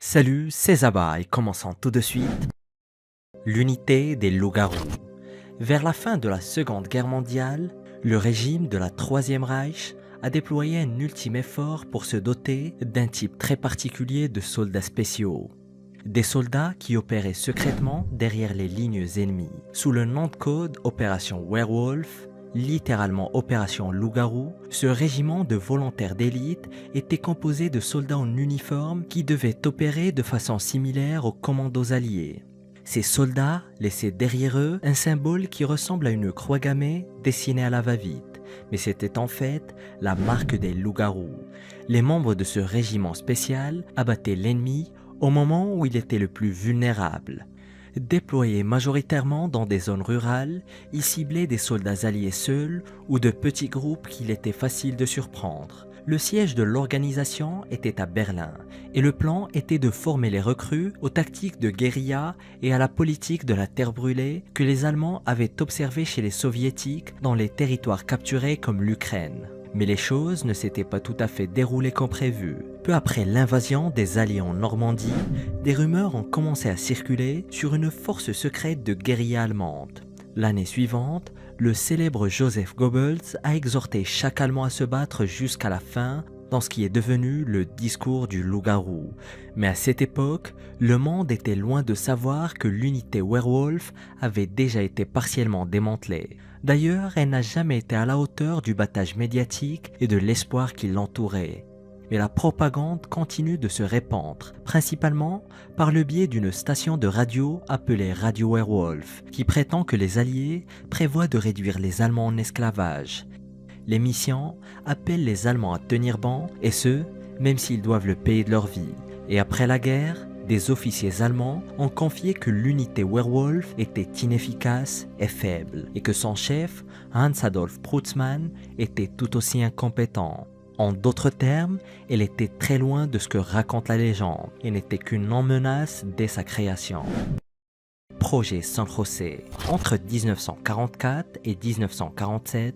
Salut, c'est Zaba et commençons tout de suite. L'unité des loups-garous. Vers la fin de la Seconde Guerre mondiale, le régime de la Troisième Reich a déployé un ultime effort pour se doter d'un type très particulier de soldats spéciaux. Des soldats qui opéraient secrètement derrière les lignes ennemies, sous le nom de code Opération Werewolf, littéralement Opération Loup-garou. Ce régiment de volontaires d'élite était composé de soldats en uniforme qui devaient opérer de façon similaire aux commandos alliés. Ces soldats laissaient derrière eux un symbole qui ressemble à une croix gammée dessinée à la va-vite, mais c'était en fait la marque des loups-garous. Les membres de ce régiment spécial abattaient l'ennemi au moment où il était le plus vulnérable. Déployés majoritairement dans des zones rurales, ils ciblaient des soldats alliés seuls ou de petits groupes qu'il était facile de surprendre. Le siège de l'organisation était à Berlin et le plan était de former les recrues aux tactiques de guérilla et à la politique de la terre brûlée que les Allemands avaient observé chez les Soviétiques dans les territoires capturés comme l'Ukraine. Mais les choses ne s'étaient pas tout à fait déroulées comme prévu. Peu après l'invasion des Alliés en Normandie, des rumeurs ont commencé à circuler sur une force secrète de guérilla allemande. L'année suivante, le célèbre Joseph Goebbels a exhorté chaque Allemand à se battre jusqu'à la fin dans ce qui est devenu le discours du loup-garou. Mais à cette époque, le monde était loin de savoir que l'unité Werewolf avait déjà été partiellement démantelée. D'ailleurs, elle n'a jamais été à la hauteur du battage médiatique et de l'espoir qui l'entourait. Mais la propagande continue de se répandre, principalement par le biais d'une station de radio appelée Radio Werewolf, qui prétend que les Alliés prévoient de réduire les Allemands en esclavage. L'émission appelle les Allemands à tenir bon, et ce, même s'ils doivent le payer de leur vie. Et après la guerre, des officiers allemands ont confié que l'unité Werewolf était inefficace et faible, et que son chef, Hans-Adolf Prutzmann, était tout aussi incompétent. En d'autres termes, elle était très loin de ce que raconte la légende, et n'était qu'une non-menace dès sa création. Projet San José. Entre 1944 et 1947,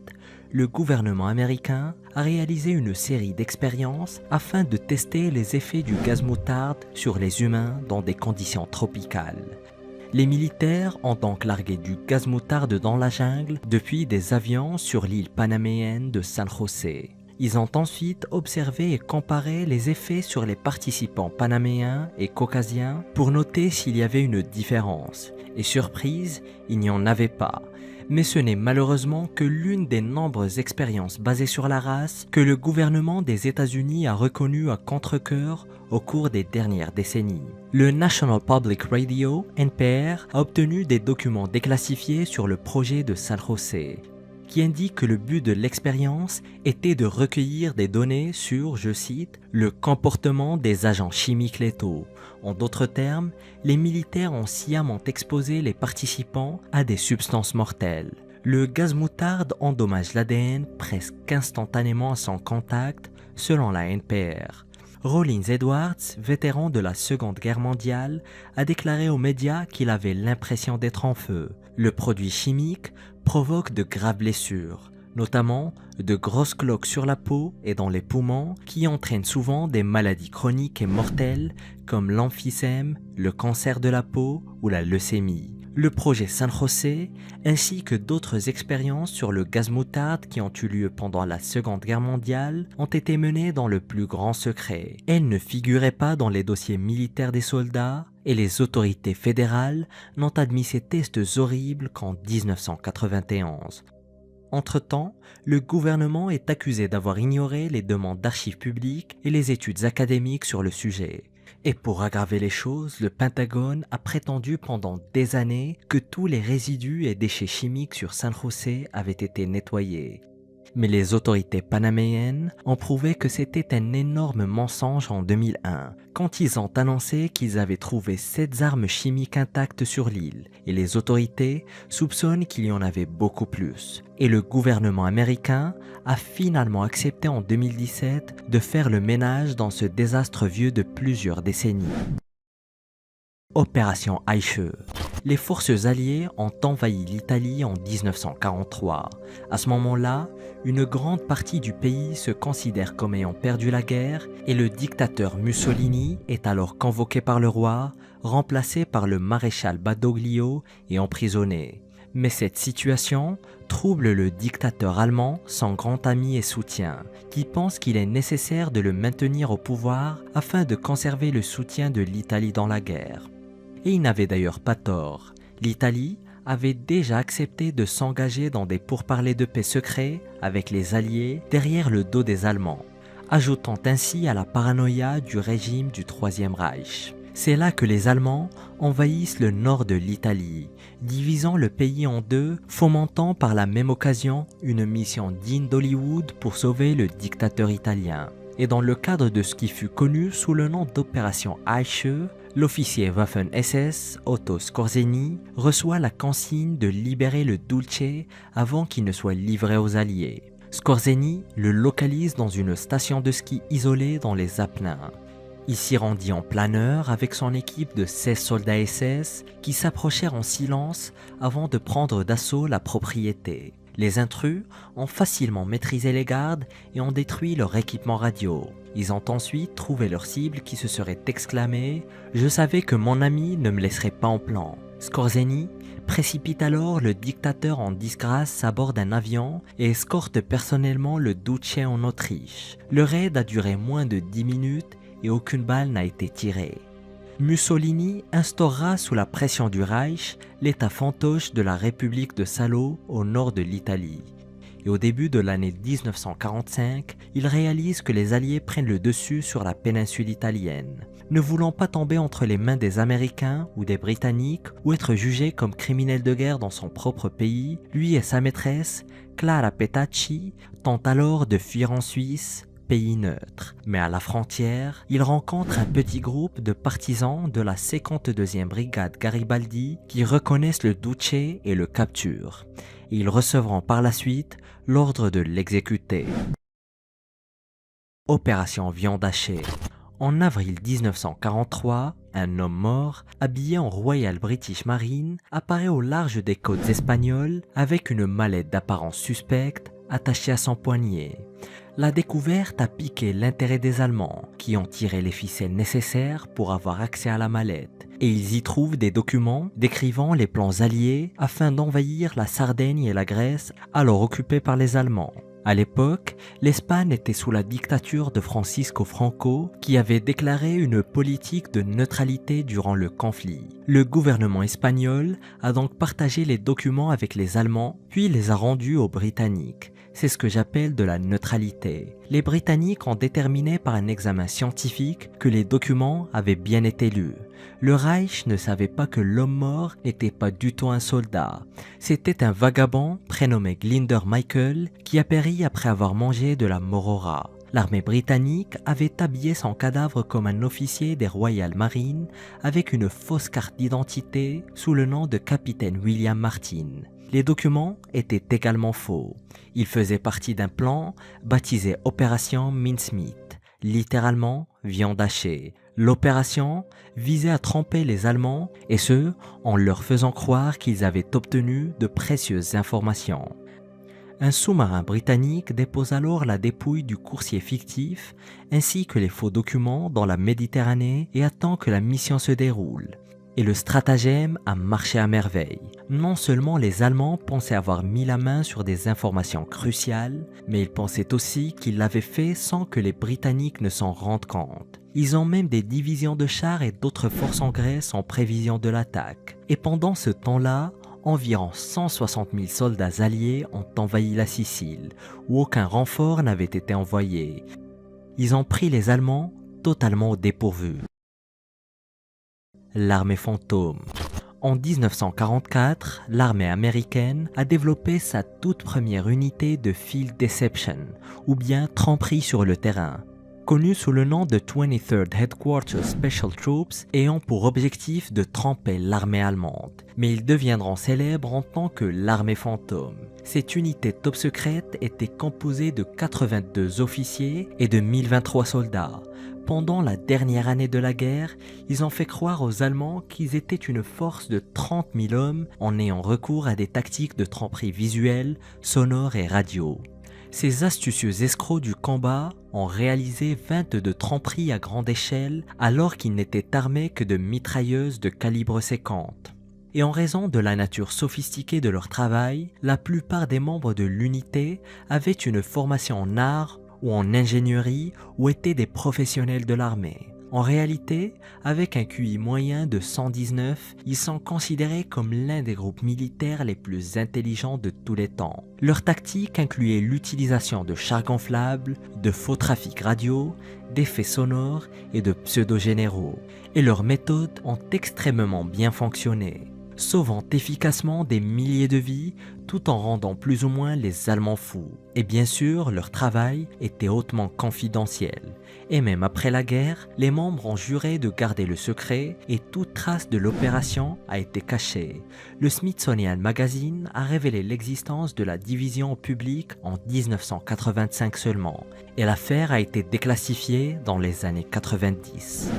le gouvernement américain a réalisé une série d'expériences afin de tester les effets du gaz moutarde sur les humains dans des conditions tropicales. Les militaires ont donc largué du gaz moutarde dans la jungle depuis des avions sur l'île panaméenne de San José. Ils ont ensuite observé et comparé les effets sur les participants panaméens et caucasiens pour noter s'il y avait une différence. Et surprise, il n'y en avait pas. Mais ce n'est malheureusement que l'une des nombreuses expériences basées sur la race que le gouvernement des États-Unis a reconnues à contre-cœur au cours des dernières décennies. Le National Public Radio, NPR, a obtenu des documents déclassifiés sur le projet de San José, qui indique que le but de l'expérience était de recueillir des données sur, je cite, « le comportement des agents chimiques létaux ». En d'autres termes, les militaires ont sciemment exposé les participants à des substances mortelles. Le gaz moutarde endommage l'ADN presque instantanément à son contact, selon la NPR. Rollins Edwards, vétéran de la Seconde Guerre mondiale, a déclaré aux médias qu'il avait l'impression d'être en feu. Le produit chimique provoque de graves blessures, notamment de grosses cloques sur la peau et dans les poumons qui entraînent souvent des maladies chroniques et mortelles comme l'emphysème, le cancer de la peau ou la leucémie. Le projet San José, ainsi que d'autres expériences sur le gaz moutarde qui ont eu lieu pendant la Seconde Guerre mondiale, ont été menées dans le plus grand secret. Elles ne figuraient pas dans les dossiers militaires des soldats et les autorités fédérales n'ont admis ces tests horribles qu'en 1991. Entre-temps, le gouvernement est accusé d'avoir ignoré les demandes d'archives publiques et les études académiques sur le sujet. Et pour aggraver les choses, le Pentagone a prétendu pendant des années que tous les résidus et déchets chimiques sur San José avaient été nettoyés. Mais les autorités panaméennes ont prouvé que c'était un énorme mensonge en 2001, quand ils ont annoncé qu'ils avaient trouvé 7 armes chimiques intactes sur l'île, et les autorités soupçonnent qu'il y en avait beaucoup plus. Et le gouvernement américain a finalement accepté en 2017 de faire le ménage dans ce désastre vieux de plusieurs décennies. Opération Eiche. Les forces alliées ont envahi l'Italie en 1943. À ce moment-là, une grande partie du pays se considère comme ayant perdu la guerre et le dictateur Mussolini est alors convoqué par le roi, remplacé par le maréchal Badoglio et emprisonné. Mais cette situation trouble le dictateur allemand, son grand ami et soutien, qui pense qu'il est nécessaire de le maintenir au pouvoir afin de conserver le soutien de l'Italie dans la guerre. Et il n'avait d'ailleurs pas tort. L'Italie avait déjà accepté de s'engager dans des pourparlers de paix secrets avec les Alliés derrière le dos des Allemands, ajoutant ainsi à la paranoïa du régime du Troisième Reich. C'est là que les Allemands envahissent le nord de l'Italie, divisant le pays en deux, fomentant par la même occasion une mission digne d'Hollywood pour sauver le dictateur italien. Et dans le cadre de ce qui fut connu sous le nom d'opération Eiche, l'officier Waffen-SS Otto Skorzeny reçoit la consigne de libérer le Dulce avant qu'il ne soit livré aux Alliés. Skorzeny le localise dans une station de ski isolée dans les Apennins. Il s'y rendit en planeur avec son équipe de 16 soldats SS qui s'approchèrent en silence avant de prendre d'assaut la propriété. Les intrus ont facilement maîtrisé les gardes et ont détruit leur équipement radio. Ils ont ensuite trouvé leur cible qui se serait exclamée « Je savais que mon ami ne me laisserait pas en plan ». Skorzeny précipite alors le dictateur en disgrâce à bord d'un avion et escorte personnellement le Duce en Autriche. Le raid a duré moins de 10 minutes et aucune balle n'a été tirée. Mussolini instaura sous la pression du Reich l'état fantoche de la République de Salo au nord de l'Italie. Et au début de l'année 1945, il réalise que les Alliés prennent le dessus sur la péninsule italienne. Ne voulant pas tomber entre les mains des Américains ou des Britanniques ou être jugé comme criminel de guerre dans son propre pays, lui et sa maîtresse, Clara Petacci, tentent alors de fuir en Suisse, pays neutre. Mais à la frontière, il rencontre un petit groupe de partisans de la 52e brigade Garibaldi qui reconnaissent le Duce et le capturent. Ils recevront par la suite l'ordre de l'exécuter. Opération Viande hachée. En avril 1943, un homme mort, habillé en Royal British Marine, apparaît au large des côtes espagnoles avec une mallette d'apparence suspecte attachée à son poignet. La découverte a piqué l'intérêt des Allemands, qui ont tiré les ficelles nécessaires pour avoir accès à la mallette. Et ils y trouvent des documents décrivant les plans alliés afin d'envahir la Sardaigne et la Grèce, alors occupées par les Allemands. À l'époque, l'Espagne était sous la dictature de Francisco Franco, qui avait déclaré une politique de neutralité durant le conflit. Le gouvernement espagnol a donc partagé les documents avec les Allemands, puis les a rendus aux Britanniques. C'est ce que j'appelle de la neutralité. Les Britanniques ont déterminé par un examen scientifique que les documents avaient bien été lus. Le Reich ne savait pas que l'homme mort n'était pas du tout un soldat. C'était un vagabond prénommé Glinder Michael qui a péri après avoir mangé de la morora. L'armée britannique avait habillé son cadavre comme un officier des Royal Marines avec une fausse carte d'identité sous le nom de capitaine William Martin. Les documents étaient également faux. Ils faisaient partie d'un plan baptisé Opération Mincemeat, littéralement viande hachée. L'opération visait à tromper les Allemands, et ce, en leur faisant croire qu'ils avaient obtenu de précieuses informations. Un sous-marin britannique dépose alors la dépouille du coursier fictif ainsi que les faux documents dans la Méditerranée et attend que la mission se déroule. Et le stratagème a marché à merveille. Non seulement les Allemands pensaient avoir mis la main sur des informations cruciales, mais ils pensaient aussi qu'ils l'avaient fait sans que les Britanniques ne s'en rendent compte. Ils ont même des divisions de chars et d'autres forces en Grèce en prévision de l'attaque. Et pendant ce temps-là, environ 160 000 soldats alliés ont envahi la Sicile, où aucun renfort n'avait été envoyé. Ils ont pris les Allemands totalement au dépourvu. L'armée fantôme. En 1944, l'armée américaine a développé sa toute première unité de Field Deception, ou bien tromperie sur le terrain, connue sous le nom de 23rd Headquarters Special Troops, ayant pour objectif de tromper l'armée allemande. Mais ils deviendront célèbres en tant que l'armée fantôme. Cette unité top secrète était composée de 82 officiers et de 1023 soldats, pendant la dernière année de la guerre, ils ont fait croire aux Allemands qu'ils étaient une force de 30 000 hommes en ayant recours à des tactiques de tromperie visuelle, sonore et radio. Ces astucieux escrocs du combat ont réalisé 22 tromperies à grande échelle alors qu'ils n'étaient armés que de mitrailleuses de calibre 50. Et en raison de la nature sophistiquée de leur travail, la plupart des membres de l'unité avaient une formation en art ou en ingénierie ou étaient des professionnels de l'armée. En réalité, avec un QI moyen de 119, ils sont considérés comme l'un des groupes militaires les plus intelligents de tous les temps. Leur tactique incluait l'utilisation de chars gonflables, de faux trafics radio, d'effets sonores et de pseudo-généraux. Et leurs méthodes ont extrêmement bien fonctionné, sauvant efficacement des milliers de vies tout en rendant plus ou moins les Allemands fous. Et bien sûr, leur travail était hautement confidentiel. Et même après la guerre, les membres ont juré de garder le secret et toute trace de l'opération a été cachée. Le Smithsonian Magazine a révélé l'existence de la division au public en 1985 seulement, et l'affaire a été déclassifiée dans les années 90.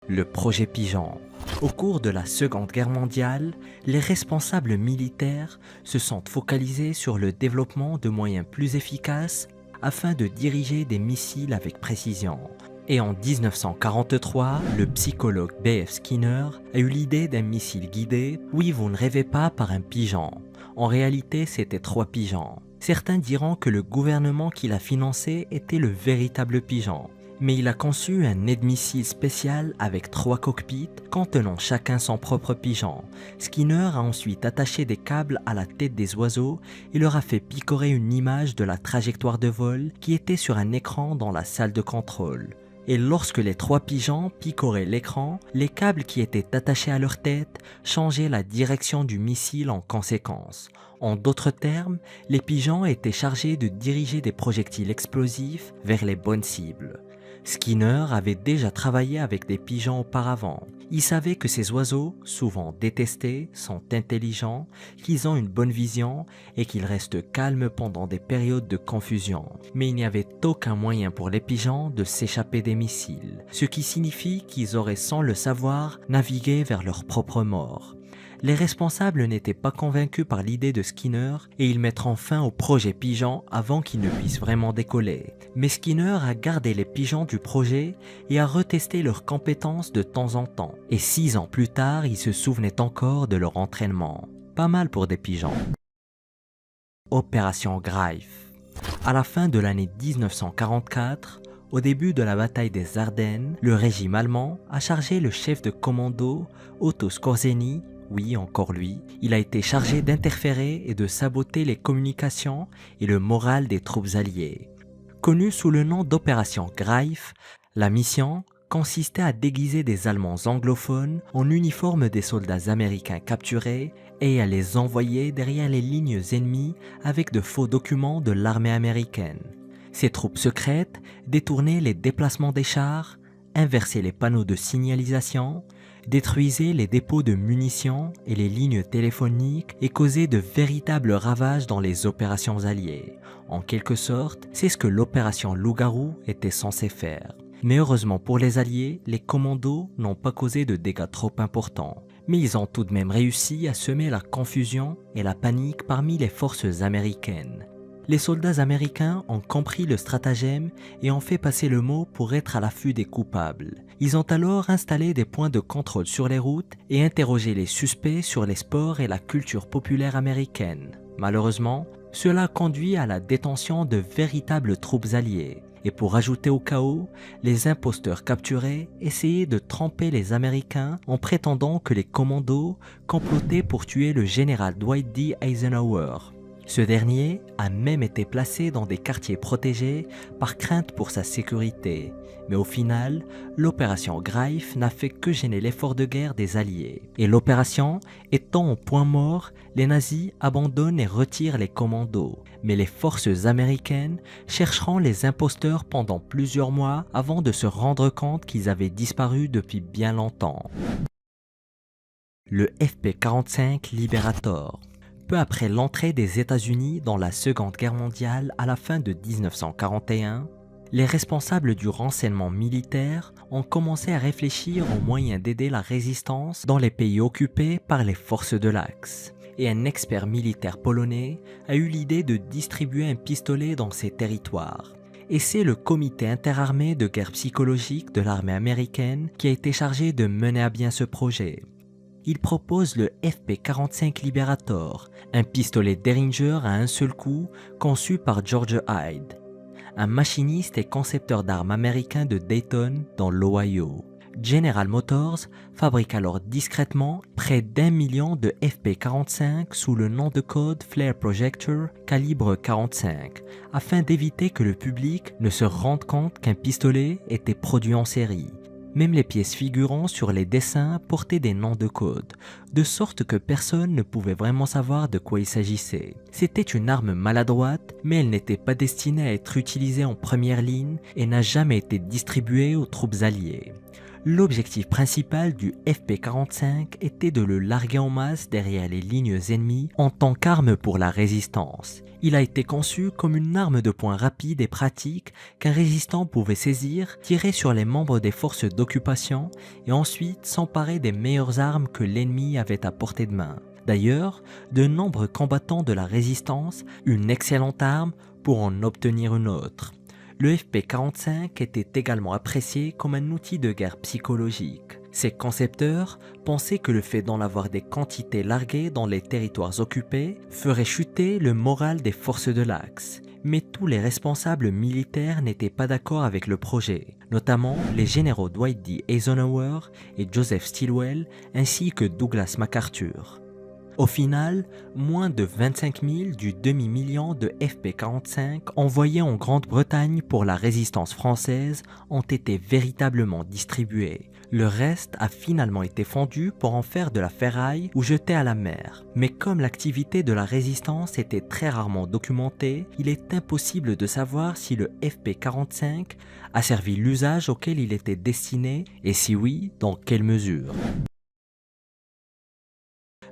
Le projet Pigeon. Au cours de la Seconde Guerre mondiale, les responsables militaires se sont focalisés sur le développement de moyens plus efficaces afin de diriger des missiles avec précision. Et en 1943, le psychologue B.F. Skinner a eu l'idée d'un missile guidé. Oui, vous ne rêvez pas par un pigeon. En réalité, c'était 3 pigeons. Certains diront que le gouvernement qui l'a financé était le véritable pigeon. Mais il a conçu un aide-missile spécial avec 3 cockpits contenant chacun son propre pigeon. Skinner a ensuite attaché des câbles à la tête des oiseaux et leur a fait picorer une image de la trajectoire de vol qui était sur un écran dans la salle de contrôle. Et lorsque les 3 pigeons picoraient l'écran, les câbles qui étaient attachés à leur tête changeaient la direction du missile en conséquence. En d'autres termes, les pigeons étaient chargés de diriger des projectiles explosifs vers les bonnes cibles. Skinner avait déjà travaillé avec des pigeons auparavant. Il savait que ces oiseaux, souvent détestés, sont intelligents, qu'ils ont une bonne vision et qu'ils restent calmes pendant des périodes de confusion. Mais il n'y avait aucun moyen pour les pigeons de s'échapper des missiles, ce qui signifie qu'ils auraient sans le savoir navigué vers leur propre mort. Les responsables n'étaient pas convaincus par l'idée de Skinner et ils mettront fin au projet Pigeon avant qu'il ne puisse vraiment décoller. Mais Skinner a gardé les pigeons du projet et a retesté leurs compétences de temps en temps. Et 6 ans plus tard, ils se souvenaient encore de leur entraînement. Pas mal pour des pigeons. Opération Greif. À la fin de l'année 1944, au début de la bataille des Ardennes, le régime allemand a chargé le chef de commando Otto Skorzeny. Oui, encore lui, il a été chargé d'interférer et de saboter les communications et le moral des troupes alliées. Connue sous le nom d'opération Greif, la mission consistait à déguiser des Allemands anglophones en uniforme des soldats américains capturés et à les envoyer derrière les lignes ennemies avec de faux documents de l'armée américaine. Ces troupes secrètes détournaient les déplacements des chars, inversaient les panneaux de signalisation, détruisaient les dépôts de munitions et les lignes téléphoniques et causaient de véritables ravages dans les opérations alliées. En quelque sorte, c'est ce que l'opération Loup-garou était censée faire. Mais heureusement pour les Alliés, les commandos n'ont pas causé de dégâts trop importants. Mais ils ont tout de même réussi à semer la confusion et la panique parmi les forces américaines. Les soldats américains ont compris le stratagème et ont fait passer le mot pour être à l'affût des coupables. Ils ont alors installé des points de contrôle sur les routes et interrogé les suspects sur les sports et la culture populaire américaine. Malheureusement, cela a conduit à la détention de véritables troupes alliées. Et pour ajouter au chaos, les imposteurs capturés essayaient de tromper les Américains en prétendant que les commandos complotaient pour tuer le général Dwight D. Eisenhower. Ce dernier a même été placé dans des quartiers protégés par crainte pour sa sécurité. Mais au final, l'opération Greif n'a fait que gêner l'effort de guerre des Alliés. Et l'opération étant au point mort, les nazis abandonnent et retirent les commandos. Mais les forces américaines chercheront les imposteurs pendant plusieurs mois avant de se rendre compte qu'ils avaient disparu depuis bien longtemps. Le FP-45 Liberator. Peu après l'entrée des États-Unis dans la Seconde Guerre mondiale à la fin de 1941, Les responsables du renseignement militaire ont commencé à réfléchir aux moyens d'aider la résistance dans les pays occupés par les forces de l'Axe. Et un expert militaire polonais a eu l'idée de distribuer un pistolet dans ces territoires. Et c'est le comité interarmé de guerre psychologique de l'armée américaine qui a été chargé de mener à bien ce projet. Il propose le FP-45 Liberator, un pistolet Derringer à un seul coup conçu par George Hyde, un machiniste et concepteur d'armes américain de Dayton dans l'Ohio. General Motors fabrique alors discrètement près d'1 million de FP-45 sous le nom de code Flare Projector calibre 45, afin d'éviter que le public ne se rende compte qu'un pistolet était produit en série. Même les pièces figurant sur les dessins portaient des noms de code, de sorte que personne ne pouvait vraiment savoir de quoi il s'agissait. C'était une arme maladroite, mais elle n'était pas destinée à être utilisée en première ligne et n'a jamais été distribuée aux troupes alliées. L'objectif principal du FP-45 était de le larguer en masse derrière les lignes ennemies en tant qu'arme pour la résistance. Il a été conçu comme une arme de poing rapide et pratique qu'un résistant pouvait saisir, tirer sur les membres des forces d'occupation et ensuite s'emparer des meilleures armes que l'ennemi avait à portée de main. D'ailleurs, de nombreux combattants de la résistance eurent une excellente arme pour en obtenir une autre. Le FP-45 était également apprécié comme un outil de guerre psychologique. Ses concepteurs pensaient que le fait d'en avoir des quantités larguées dans les territoires occupés ferait chuter le moral des forces de l'Axe. Mais tous les responsables militaires n'étaient pas d'accord avec le projet, notamment les généraux Dwight D. Eisenhower et Joseph Stilwell ainsi que Douglas MacArthur. Au final, moins de 25 000 du demi-million de FP-45 envoyés en Grande-Bretagne pour la résistance française ont été véritablement distribués. Le reste a finalement été fondu pour en faire de la ferraille ou jeté à la mer. Mais comme l'activité de la résistance était très rarement documentée, il est impossible de savoir si le FP-45 a servi l'usage auquel il était destiné et si oui, dans quelle mesure.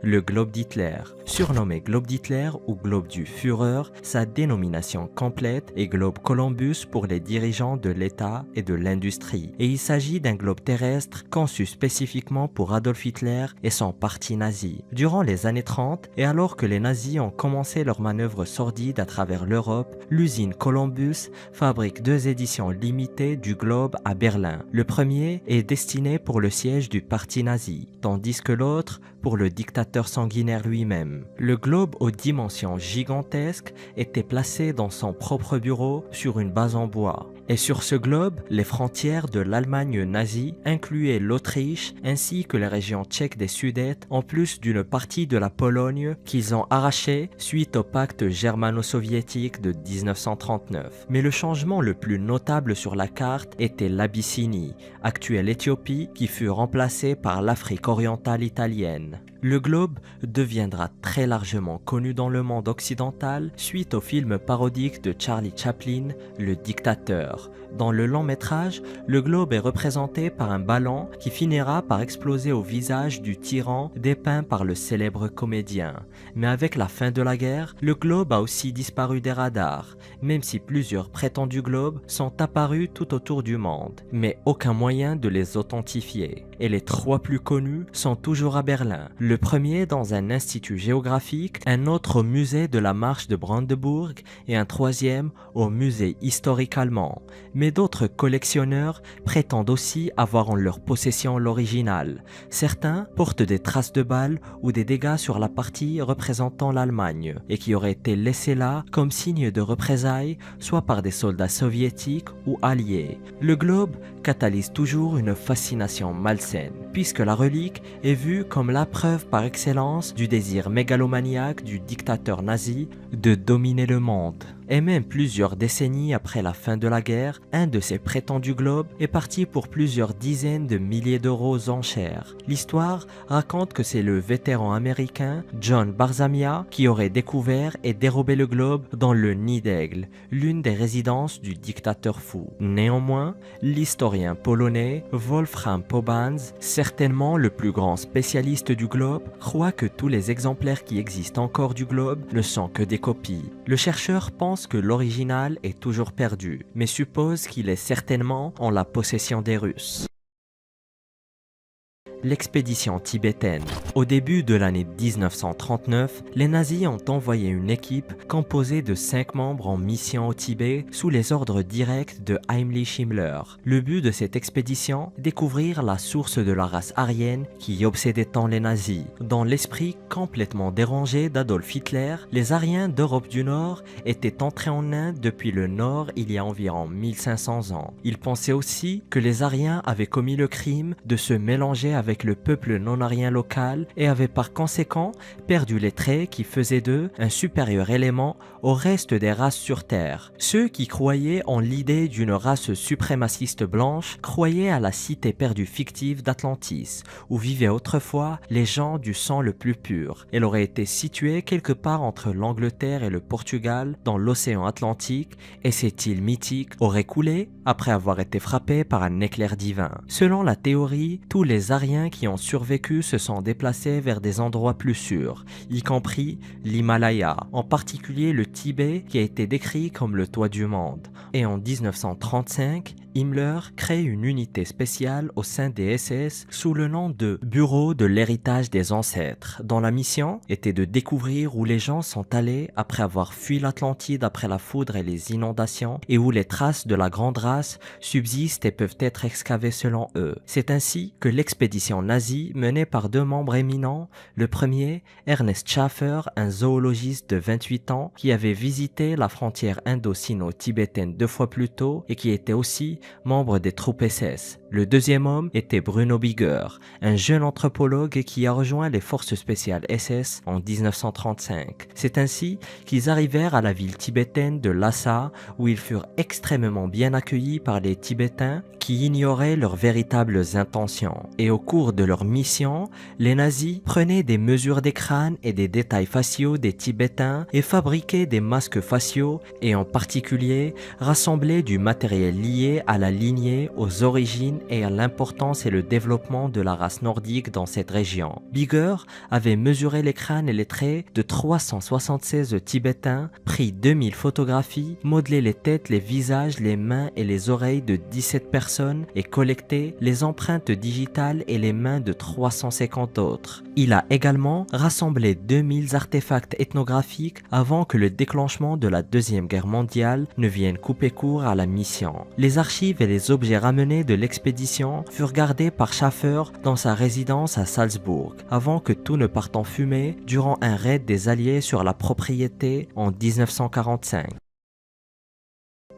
Le globe d'Hitler, surnommé globe d'Hitler ou globe du Führer, sa dénomination complète est globe Columbus pour les dirigeants de l'État et de l'industrie. Et il s'agit d'un globe terrestre conçu spécifiquement pour Adolf Hitler et son parti nazi. Durant les années 30, et alors que les nazis ont commencé leurs manœuvres sordides à travers l'Europe, l'usine Columbus fabrique 2 éditions limitées du globe à Berlin. Le premier est destiné pour le siège du parti nazi, tandis que l'autre pour le dictateur sanguinaire lui-même. Le globe aux dimensions gigantesques était placé dans son propre bureau sur une base en bois. Et sur ce globe, les frontières de l'Allemagne nazie incluaient l'Autriche ainsi que les régions tchèques des Sudètes, en plus d'une partie de la Pologne qu'ils ont arrachée suite au pacte germano-soviétique de 1939. Mais le changement le plus notable sur la carte était l'Abyssinie, actuelle Éthiopie, qui fut remplacée par l'Afrique orientale italienne. Le globe deviendra très largement connu dans le monde occidental suite au film parodique de Charlie Chaplin, Le Dictateur. Dans le long métrage, le globe est représenté par un ballon qui finira par exploser au visage du tyran dépeint par le célèbre comédien. Mais avec la fin de la guerre, le globe a aussi disparu des radars, même si plusieurs prétendus globes sont apparus tout autour du monde, mais aucun moyen de les authentifier. Et les 3 plus connus sont toujours à Berlin. Le premier dans un institut géographique, un autre au musée de la Marche de Brandebourg et un troisième au musée historique allemand. Mais d'autres collectionneurs prétendent aussi avoir en leur possession l'original. Certains portent des traces de balles ou des dégâts sur la partie représentant l'Allemagne et qui auraient été laissés là comme signe de représailles, soit par des soldats soviétiques ou alliés. Le globe catalyse toujours une fascination malsaine, puisque la relique est vue comme la preuve par excellence du désir mégalomaniaque du dictateur nazi de dominer le monde. Et même plusieurs décennies après la fin de la guerre, un de ces prétendus globes est parti pour plusieurs dizaines de milliers d'euros aux enchères. L'histoire raconte que c'est le vétéran américain John Barzamia qui aurait découvert et dérobé le globe dans le Nid d'Aigle, l'une des résidences du dictateur fou. Néanmoins, l'historien polonais Wolfram Pobans, certain certainement le plus grand spécialiste du globe, croit que tous les exemplaires qui existent encore du globe ne sont que des copies. Le chercheur pense que l'original est toujours perdu, mais suppose qu'il est certainement en la possession des Russes. L'expédition tibétaine. Au début de l'année 1939, les nazis ont envoyé une équipe composée de 5 membres en mission au Tibet sous les ordres directs de Heinrich Himmler. Le but de cette expédition, découvrir la source de la race aryenne qui obsédait tant les nazis. Dans l'esprit complètement dérangé d'Adolf Hitler, les Aryens d'Europe du Nord étaient entrés en Inde depuis le Nord il y a environ 1500 ans. Il pensait aussi que les Aryens avaient commis le crime de se mélanger avec le peuple non-aryen local et avaient par conséquent perdu les traits qui faisaient d'eux un supérieur élément au reste des races sur Terre. Ceux qui croyaient en l'idée d'une race suprémaciste blanche croyaient à la cité perdue fictive d'Atlantis, où vivaient autrefois les gens du sang le plus pur. Elle aurait été située quelque part entre l'Angleterre et le Portugal dans l'océan Atlantique, et cette île mythique aurait coulé après avoir été frappée par un éclair divin. Selon la théorie, tous les Aryens qui ont survécu se sont déplacés vers des endroits plus sûrs, y compris l'Himalaya, en particulier le Tibet qui a été décrit comme le toit du monde. Et en 1935, Himmler crée une unité spéciale au sein des SS sous le nom de Bureau de l'héritage des ancêtres, dont la mission était de découvrir où les gens sont allés après avoir fui l'Atlantide après la foudre et les inondations et où les traces de la grande race subsistent et peuvent être excavées selon eux. C'est ainsi que l'expédition nazie menée par 2 membres éminents, le premier, Ernest Schaffer, un zoologiste de 28 ans qui avait visité la frontière indo-sino-tibétaine 2 fois plus tôt et qui était aussi membre des troupes SS. Le deuxième homme était Bruno Bigger, un jeune anthropologue qui a rejoint les forces spéciales SS en 1935. C'est ainsi qu'ils arrivèrent à la ville tibétaine de Lhasa où ils furent extrêmement bien accueillis par les Tibétains qui ignoraient leurs véritables intentions. Et au cours de leur mission, les nazis prenaient des mesures des crânes et des détails faciaux des Tibétains et fabriquaient des masques faciaux et en particulier rassemblaient du matériel lié à la lignée, aux origines et à l'importance et le développement de la race nordique dans cette région. Bigger avait mesuré les crânes et les traits de 376 Tibétains, pris 2000 photographies, modelé les têtes, les visages, les mains et les oreilles de 17 personnes et collecté les empreintes digitales et les mains de 350 autres. Il a également rassemblé 2000 artefacts ethnographiques avant que le déclenchement de la Deuxième Guerre mondiale ne vienne couper court à la mission. Les archives et les objets ramenés de l'expédition furent gardés par Schaffer dans sa résidence à Salzbourg, avant que tout ne parte en fumée durant un raid des Alliés sur la propriété en 1945.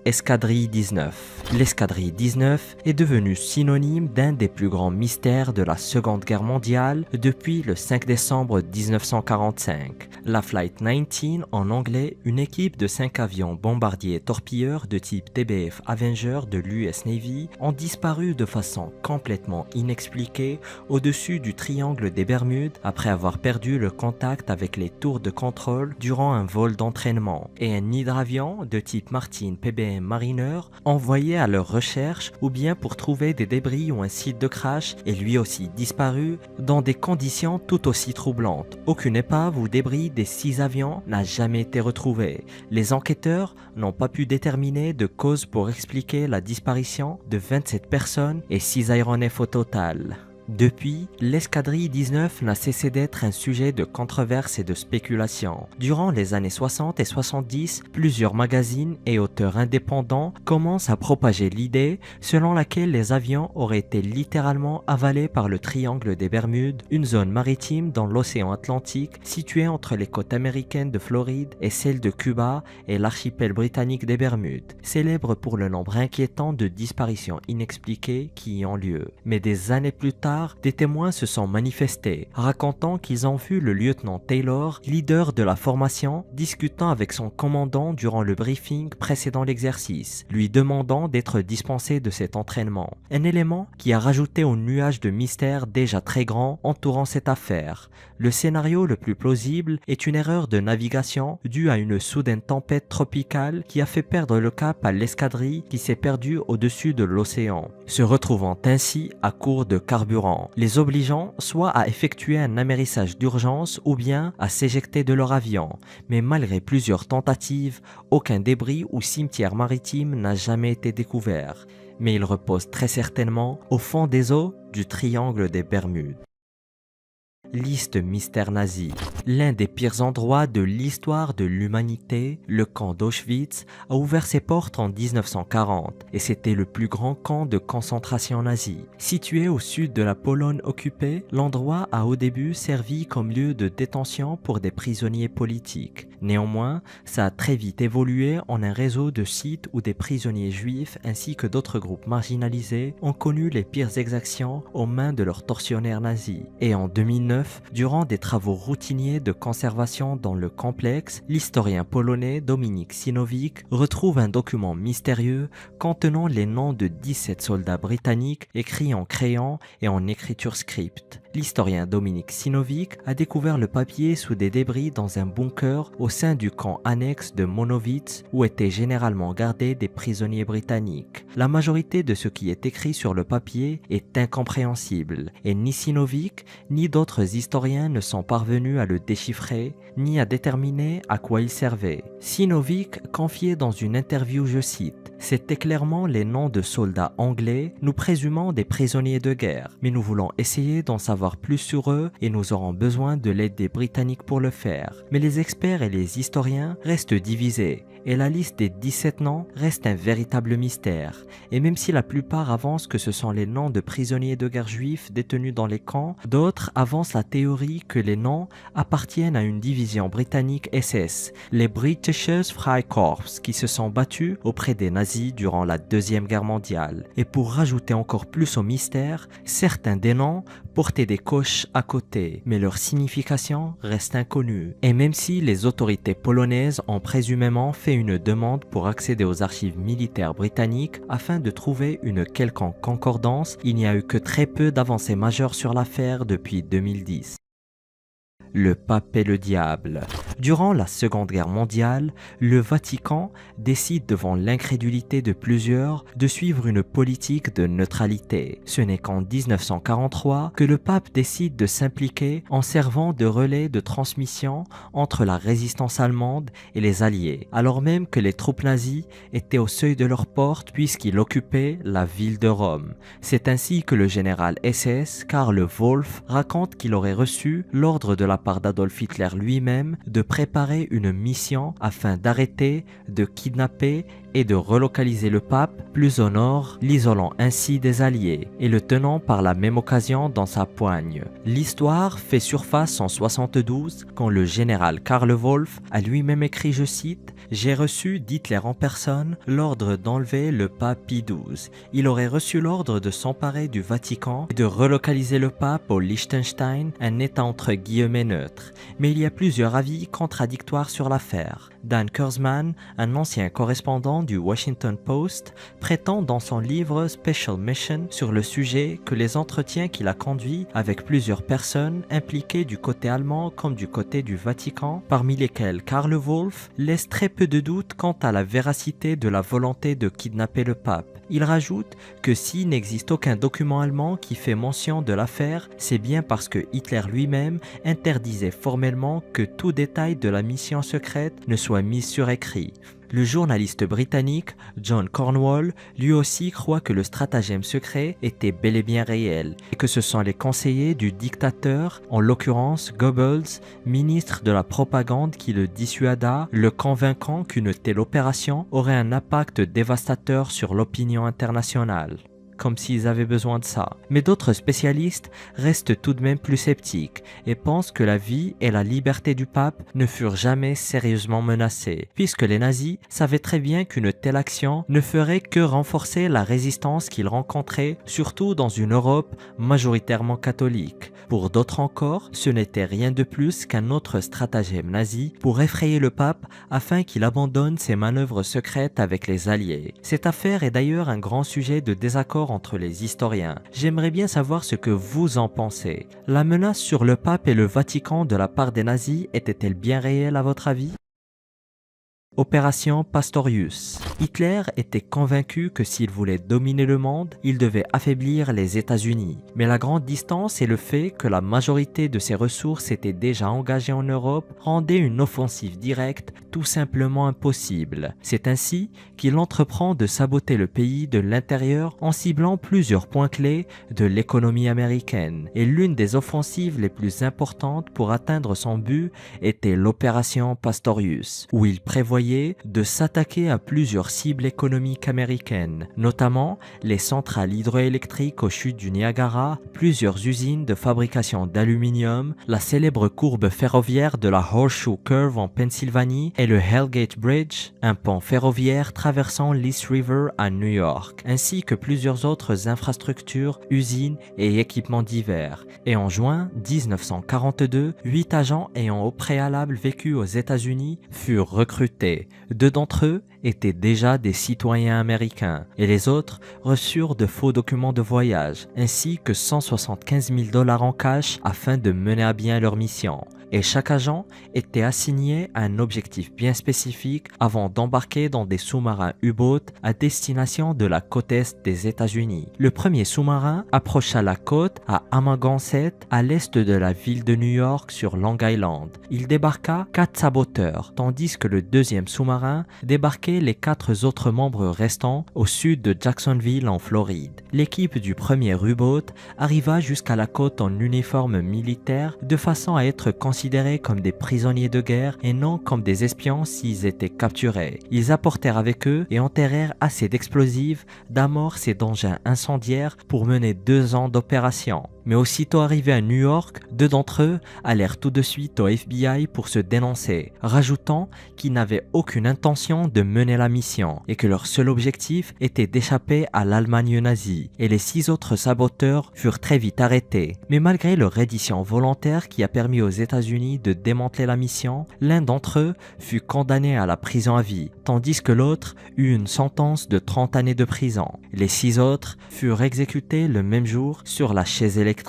Escadrille 19. L'escadrille 19 est devenue synonyme d'un des plus grands mystères de la Seconde Guerre mondiale depuis le 5 décembre 1945. La Flight 19, en anglais, une équipe de 5 avions bombardiers torpilleurs de type TBF Avenger de l'US Navy, ont disparu de façon complètement inexpliquée au-dessus du triangle des Bermudes après avoir perdu le contact avec les tours de contrôle durant un vol d'entraînement, et un hydravion de type Martin PBM Mariner envoyé à leur recherche ou bien pour trouver des débris ou un site de crash est lui aussi disparu dans des conditions tout aussi troublantes. Aucune épave ou débris des 6 avions n'a jamais été retrouvé. Les enquêteurs n'ont pas pu déterminer de cause pour expliquer la disparition de 27 personnes et 6 aéronefs au total. Depuis, l'escadrille 19 n'a cessé d'être un sujet de controverse et de spéculation. Durant les années 60 et 70, plusieurs magazines et auteurs indépendants commencent à propager l'idée selon laquelle les avions auraient été littéralement avalés par le triangle des Bermudes, une zone maritime dans l'océan Atlantique située entre les côtes américaines de Floride et celles de Cuba et l'archipel britannique des Bermudes, célèbre pour le nombre inquiétant de disparitions inexpliquées qui y ont lieu. Mais des années plus tard, des témoins se sont manifestés, racontant qu'ils ont vu le lieutenant Taylor, leader de la formation, discutant avec son commandant durant le briefing précédant l'exercice, lui demandant d'être dispensé de cet entraînement. Un élément qui a rajouté au nuage de mystère déjà très grand entourant cette affaire. Le scénario le plus plausible est une erreur de navigation due à une soudaine tempête tropicale qui a fait perdre le cap à l'escadrille qui s'est perdue au-dessus de l'océan. se retrouvant ainsi à court de carburant, les obligeant soit à effectuer un amérissage d'urgence ou bien à s'éjecter de leur avion. Mais malgré plusieurs tentatives, aucun débris ou cimetière maritime n'a jamais été découvert. Mais il repose très certainement au fond des eaux du triangle des Bermudes. Liste mystère nazi. L'un des pires endroits de l'histoire de l'humanité, le camp d'Auschwitz, a ouvert ses portes en 1940 et c'était le plus grand camp de concentration nazi. Situé au sud de la Pologne occupée, l'endroit a au début servi comme lieu de détention pour des prisonniers politiques. Néanmoins, ça a très vite évolué en un réseau de sites où des prisonniers juifs ainsi que d'autres groupes marginalisés ont connu les pires exactions aux mains de leurs tortionnaires nazis. Et en 2009, durant des travaux routiniers de conservation dans le complexe, l'historien polonais Dominik Sinowik retrouve un document mystérieux contenant les noms de 17 soldats britanniques écrits en crayon et en écriture script. L'historien Dominik Sinowik a découvert le papier sous des débris dans un bunker au sein du camp annexe de Monowitz où étaient généralement gardés des prisonniers britanniques. La majorité de ce qui est écrit sur le papier est incompréhensible et ni Sinowik ni d'autres historiens ne sont parvenus à le déchiffrer ni à déterminer à quoi il servait. Sinowik confiait dans une interview, je cite, « C'était clairement les noms de soldats anglais, nous présumons des prisonniers de guerre, mais nous voulons essayer d'en savoir plus sur eux et nous aurons besoin de l'aide des Britanniques pour le faire. Mais les experts et les historiens restent divisés et la liste des 17 noms reste un véritable mystère. Et même si la plupart avancent que ce sont les noms de prisonniers de guerre juifs détenus dans les camps, d'autres avancent la théorie que les noms appartiennent à une division britannique SS, les Britisches Freikorps, qui se sont battus auprès des nazis durant la Deuxième Guerre mondiale. Et pour rajouter encore plus au mystère, certains des noms portaient des coches à côté, mais leur signification reste inconnue. Et même si les autorités polonaises ont présumément fait une demande pour accéder aux archives militaires britanniques afin de trouver une quelconque concordance, il n'y a eu que très peu d'avancées majeures sur l'affaire depuis 2010. Le pape et le diable. Durant la Seconde Guerre mondiale, le Vatican décide devant l'incrédulité de plusieurs de suivre une politique de neutralité. Ce n'est qu'en 1943 que le pape décide de s'impliquer en servant de relais de transmission entre la résistance allemande et les Alliés, alors même que les troupes nazies étaient au seuil de leurs portes puisqu'il occupait la ville de Rome. C'est ainsi que le général SS Karl Wolff raconte qu'il aurait reçu l'ordre de la part d'Adolf Hitler lui-même de préparer une mission afin d'arrêter, de kidnapper et de relocaliser le pape plus au nord, l'isolant ainsi des Alliés et le tenant par la même occasion dans sa poigne. L'histoire fait surface en 72 quand le général Karl Wolff a lui-même écrit, je cite, « J'ai reçu d'Hitler en personne l'ordre d'enlever le pape Pie XII. Il aurait reçu l'ordre de s'emparer du Vatican et de relocaliser le pape au Liechtenstein, un état entre guillemets neutre. Mais il y a plusieurs avis contradictoires sur l'affaire. Dan Kurzman, un ancien correspondant du Washington Post, prétend dans son livre Special Mission sur le sujet que les entretiens qu'il a conduits avec plusieurs personnes impliquées du côté allemand comme du côté du Vatican, parmi lesquelles Karl Wolff, laissent très peu de doute quant à la véracité de la volonté de kidnapper le pape. Il rajoute que s'il n'existe aucun document allemand qui fait mention de l'affaire, c'est bien parce que Hitler lui-même interdisait formellement que tout détail de la mission secrète ne soit mis sur écrit. Le journaliste britannique John Cornwall lui aussi croit que le stratagème secret était bel et bien réel et que ce sont les conseillers du dictateur, en l'occurrence Goebbels, ministre de la propagande, qui le dissuada, le convainquant qu'une telle opération aurait un impact dévastateur sur l'opinion internationale. Comme s'ils avaient besoin de ça. Mais d'autres spécialistes restent tout de même plus sceptiques et pensent que la vie et la liberté du pape ne furent jamais sérieusement menacées, puisque les nazis savaient très bien qu'une telle action ne ferait que renforcer la résistance qu'ils rencontraient, surtout dans une Europe majoritairement catholique. Pour d'autres encore, ce n'était rien de plus qu'un autre stratagème nazi pour effrayer le pape afin qu'il abandonne ses manœuvres secrètes avec les Alliés. Cette affaire est d'ailleurs un grand sujet de désaccord entre les historiens. J'aimerais bien savoir ce que vous en pensez. La menace sur le pape et le Vatican de la part des nazis était-elle bien réelle à votre avis ? Opération Pastorius. Hitler était convaincu que s'il voulait dominer le monde, il devait affaiblir les États-Unis. Mais la grande distance et le fait que la majorité de ses ressources étaient déjà engagées en Europe rendaient une offensive directe tout simplement impossible. C'est ainsi qu'il entreprend de saboter le pays de l'intérieur en ciblant plusieurs points clés de l'économie américaine. Et l'une des offensives les plus importantes pour atteindre son but était l'opération Pastorius, où il prévoyait de s'attaquer à plusieurs cibles économiques américaines, notamment les centrales hydroélectriques aux chutes du Niagara, plusieurs usines de fabrication d'aluminium, la célèbre courbe ferroviaire de la Horseshoe Curve en Pennsylvanie et le Hellgate Bridge, un pont ferroviaire traversant l'East River à New York, ainsi que plusieurs autres infrastructures, usines et équipements divers. Et en juin 1942, 8 agents ayant au préalable vécu aux États-Unis furent recrutés. 2 d'entre eux étaient déjà des citoyens américains et les autres reçurent de faux documents de voyage ainsi que 175 000 $ en cash afin de mener à bien leur mission. Et chaque agent était assigné à un objectif bien spécifique avant d'embarquer dans des sous-marins U-boat à destination de la côte est des États-Unis. Le premier sous-marin approcha la côte à Amagansett, à l'est de la ville de New York sur Long Island. Il débarqua 4 saboteurs, tandis que le deuxième sous-marin débarquait les 4 autres membres restants au sud de Jacksonville en Floride. L'équipe du premier U-boat arriva jusqu'à la côte en uniforme militaire de façon à être considérés comme des prisonniers de guerre et non comme des espions s'ils étaient capturés. Ils apportèrent avec eux et enterrèrent assez d'explosifs, d'amorces et d'engins incendiaires pour mener 2 ans d'opération. Mais aussitôt arrivés à New York, 2 d'entre eux allèrent tout de suite au FBI pour se dénoncer, rajoutant qu'ils n'avaient aucune intention de mener la mission et que leur seul objectif était d'échapper à l'Allemagne nazie. Et les 6 autres saboteurs furent très vite arrêtés. Mais malgré leur reddition volontaire qui a permis aux États-Unis de démanteler la mission, l'un d'entre eux fut condamné à la prison à vie, tandis que l'autre eut une sentence de 30 années de prison. Les 6 autres furent exécutés le même jour sur la chaise électrique.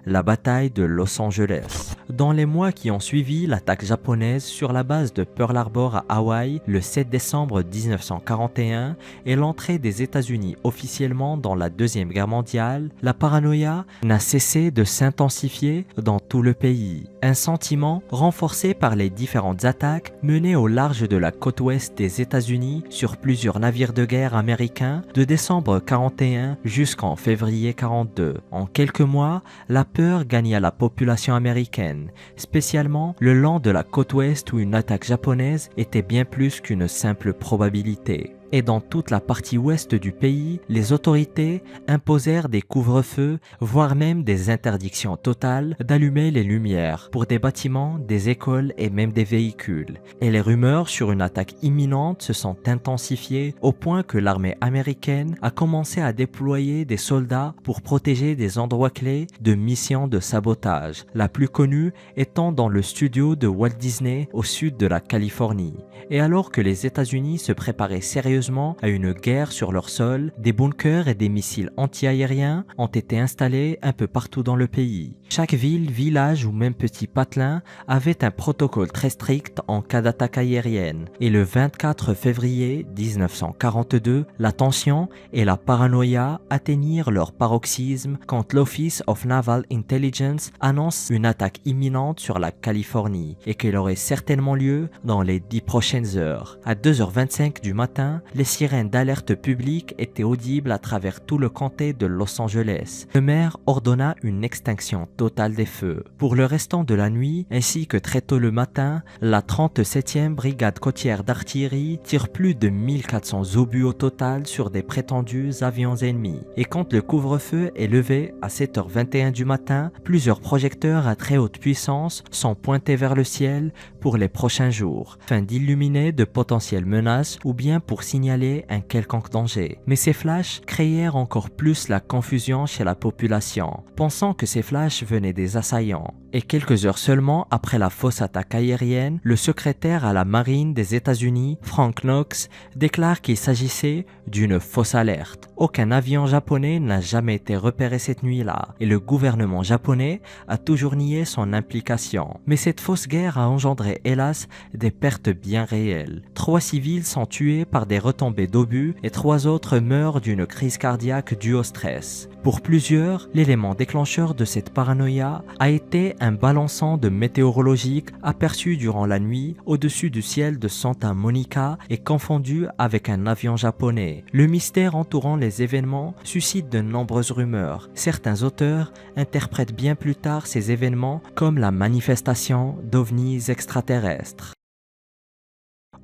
La bataille de Los Angeles. Dans les mois qui ont suivi l'attaque japonaise sur la base de Pearl Harbor à Hawaï le 7 décembre 1941 et l'entrée des États-Unis officiellement dans la Deuxième Guerre mondiale, la paranoïa n'a cessé de s'intensifier dans tout le pays. Un sentiment renforcé par les différentes attaques menées au large de la côte ouest des États-Unis sur plusieurs navires de guerre américains de décembre 41 jusqu'en février 42. En quelques mois, la peur gagna la population américaine, spécialement le long de la côte ouest où une attaque japonaise était bien plus qu'une simple probabilité. Et dans toute la partie ouest du pays, les autorités imposèrent des couvre-feux, voire même des interdictions totales d'allumer les lumières pour des bâtiments, des écoles et même des véhicules. Et les rumeurs sur une attaque imminente se sont intensifiées au point que l'armée américaine a commencé à déployer des soldats pour protéger des endroits clés de missions de sabotage, la plus connue étant dans le studio de Walt Disney au sud de la Californie. Et alors que les États-Unis se préparaient sérieusement à une guerre sur leur sol, des bunkers et des missiles anti-aériens ont été installés un peu partout dans le pays. Chaque ville, village ou même petit patelin avait un protocole très strict en cas d'attaque aérienne. Et le 24 février 1942, la tension et la paranoïa atteignirent leur paroxysme quand l'Office of Naval Intelligence annonce une attaque imminente sur la Californie et qu'elle aurait certainement lieu dans les 10 prochaines heures. À 2h25 du matin, les sirènes d'alerte publique étaient audibles à travers tout le comté de Los Angeles. Le maire ordonna une extinction totale des feux. Pour le restant de la nuit, ainsi que très tôt le matin, la 37e brigade côtière d'artillerie tire plus de 1400 obus au total sur des prétendus avions ennemis. Et quand le couvre-feu est levé à 7h21 du matin, plusieurs projecteurs à très haute puissance sont pointés vers le ciel pour les prochains jours, afin d'illuminer de potentielles menaces ou bien pour signaler un quelconque danger. Mais ces flashs créèrent encore plus la confusion chez la population, pensant que ces flashs venaient des assaillants. Et quelques heures seulement après la fausse attaque aérienne, le secrétaire à la marine des États-Unis, Frank Knox, déclare qu'il s'agissait d'une fausse alerte. Aucun avion japonais n'a jamais été repéré cette nuit-là et le gouvernement japonais a toujours nié son implication. Mais cette fausse guerre a engendré, hélas, des pertes bien réelles. 3 civils sont tués par des retombées d'obus et 3 autres meurent d'une crise cardiaque due au stress. Pour plusieurs, l'élément déclencheur de cette paranoïa a été un balançant de météorologique aperçu durant la nuit au-dessus du ciel de Santa Monica et confondu avec un avion japonais. Le mystère entourant les événements suscite de nombreuses rumeurs. Certains auteurs interprètent bien plus tard ces événements comme la manifestation d'ovnis extraterrestres.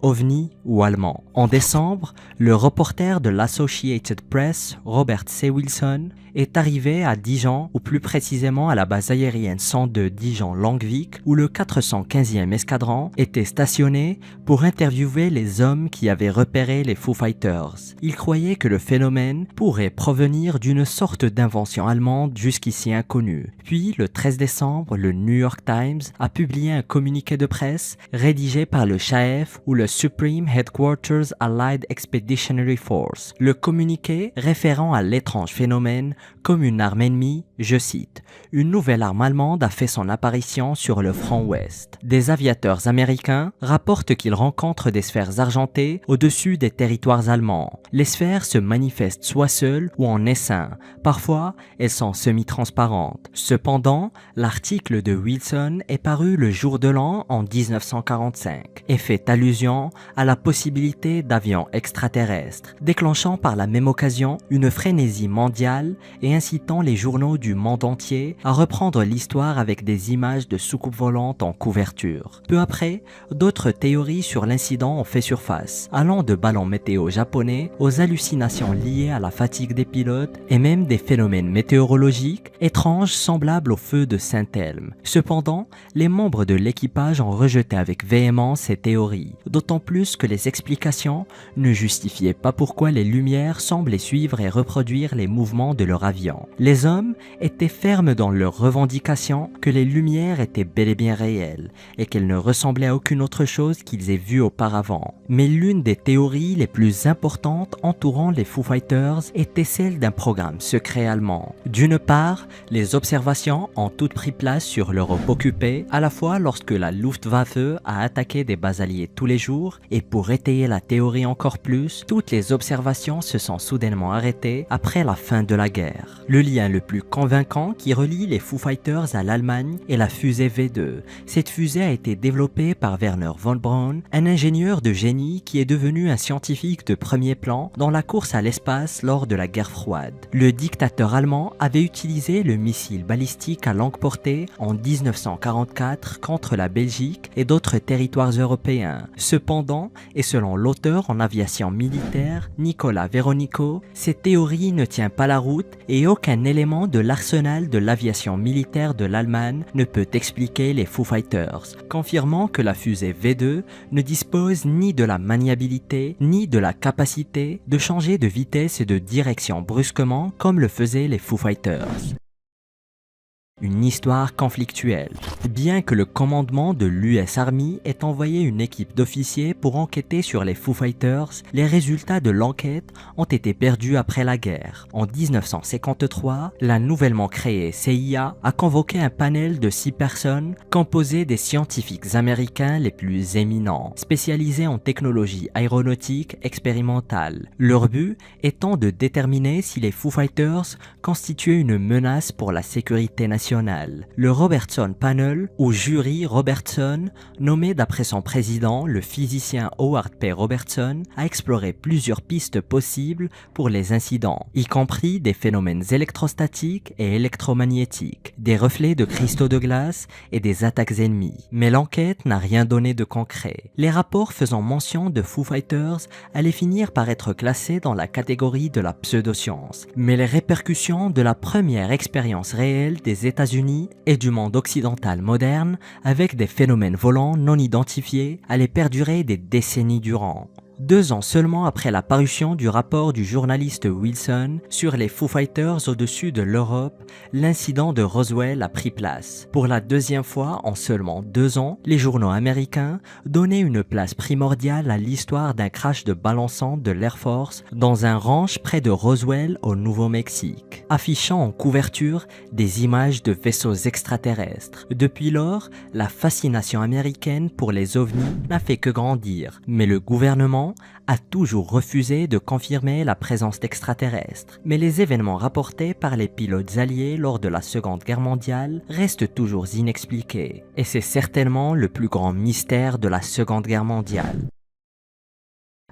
OVNI ou allemand. En décembre, le reporter de l'Associated Press, Robert C. Wilson, est arrivé à Dijon, ou plus précisément à la base aérienne 102 Dijon-Langwick, où le 415e escadron était stationné pour interviewer les hommes qui avaient repéré les Foo Fighters. Il croyait que le phénomène pourrait provenir d'une sorte d'invention allemande jusqu'ici inconnue. Puis, le 13 décembre, le New York Times a publié un communiqué de presse rédigé par le SHAEF ou le Supreme Headquarters Allied Expeditionary Force. Le communiqué référant à l'étrange phénomène comme une arme ennemie, je cite, « Une nouvelle arme allemande a fait son apparition sur le front ouest. Des aviateurs américains rapportent qu'ils rencontrent des sphères argentées au-dessus des territoires allemands. Les sphères se manifestent soit seules ou en essaim. Parfois, elles sont semi-transparentes. Cependant, l'article de Wilson est paru le jour de l'an en 1945 et fait allusion à la possibilité d'avions extraterrestres, déclenchant par la même occasion une frénésie mondiale et incitant les journaux du monde entier à reprendre l'histoire avec des images de soucoupes volantes en couverture. Peu après, d'autres théories sur l'incident ont fait surface, allant de ballons météo japonais aux hallucinations liées à la fatigue des pilotes et même des phénomènes météorologiques étranges semblables au feu de Saint-Elme. Cependant, les membres de l'équipage ont rejeté avec véhémence ces théories, d'autant plus que les explications ne justifiaient pas pourquoi les lumières semblaient suivre et reproduire les mouvements de leur avion. Les hommes étaient fermes dans leur revendication que les lumières étaient bel et bien réelles et qu'elles ne ressemblaient à aucune autre chose qu'ils aient vue auparavant. Mais l'une des théories les plus importantes entourant les Foo Fighters était celle d'un programme secret allemand. D'une part, les observations ont toutes pris place sur l'Europe occupée, à la fois lorsque la Luftwaffe a attaqué des bases alliées tous les jours, et pour étayer la théorie encore plus, toutes les observations se sont soudainement arrêtées après la fin de la guerre. Le lien le plus convaincant qui relie les Foo Fighters à l'Allemagne est la fusée V2. Cette fusée a été développée par Werner von Braun, un ingénieur de génie qui est devenu un scientifique de premier plan dans la course à l'espace lors de la guerre froide. Le dictateur allemand avait utilisé le missile balistique à longue portée en 1944 contre la Belgique et d'autres territoires européens. Cependant, et selon l'auteur en aviation militaire, Nicolas Veronico, cette théorie ne tient pas la route et aucun élément de l'arsenal de l'aviation militaire de l'Allemagne ne peut expliquer les Foo Fighters, confirmant que la fusée V2 ne dispose ni de la maniabilité ni de la capacité de changer de vitesse et de direction brusquement comme le faisaient les Foo Fighters. Une histoire conflictuelle. Bien que le commandement de l'US Army ait envoyé une équipe d'officiers pour enquêter sur les Foo Fighters, les résultats de l'enquête ont été perdus après la guerre. En 1953, la nouvellement créée CIA a convoqué un panel de 6 personnes composé des scientifiques américains les plus éminents, spécialisés en technologie aéronautique expérimentale. Leur but étant de déterminer si les Foo Fighters constituaient une menace pour la sécurité nationale. Le Robertson Panel, ou jury Robertson, nommé d'après son président, le physicien Howard P. Robertson, a exploré plusieurs pistes possibles pour les incidents, y compris des phénomènes électrostatiques et électromagnétiques, des reflets de cristaux de glace et des attaques ennemies. Mais l'enquête n'a rien donné de concret. Les rapports faisant mention de Foo Fighters allaient finir par être classés dans la catégorie de la pseudoscience. Mais les répercussions de la première expérience réelle des États-Unis et du monde occidental moderne avec des phénomènes volants non identifiés allaient perdurer des décennies durant. 2 ans seulement après la parution du rapport du journaliste Wilson sur les Foo Fighters au-dessus de l'Europe, l'incident de Roswell a pris place. Pour la deuxième fois en seulement 2 ans, les journaux américains donnaient une place primordiale à l'histoire d'un crash de balancante de l'Air Force dans un ranch près de Roswell au Nouveau-Mexique, affichant en couverture des images de vaisseaux extraterrestres. Depuis lors, la fascination américaine pour les ovnis n'a fait que grandir, mais le gouvernement a toujours refusé de confirmer la présence d'extraterrestres. Mais les événements rapportés par les pilotes alliés lors de la Seconde Guerre mondiale restent toujours inexpliqués. Et c'est certainement le plus grand mystère de la Seconde Guerre mondiale.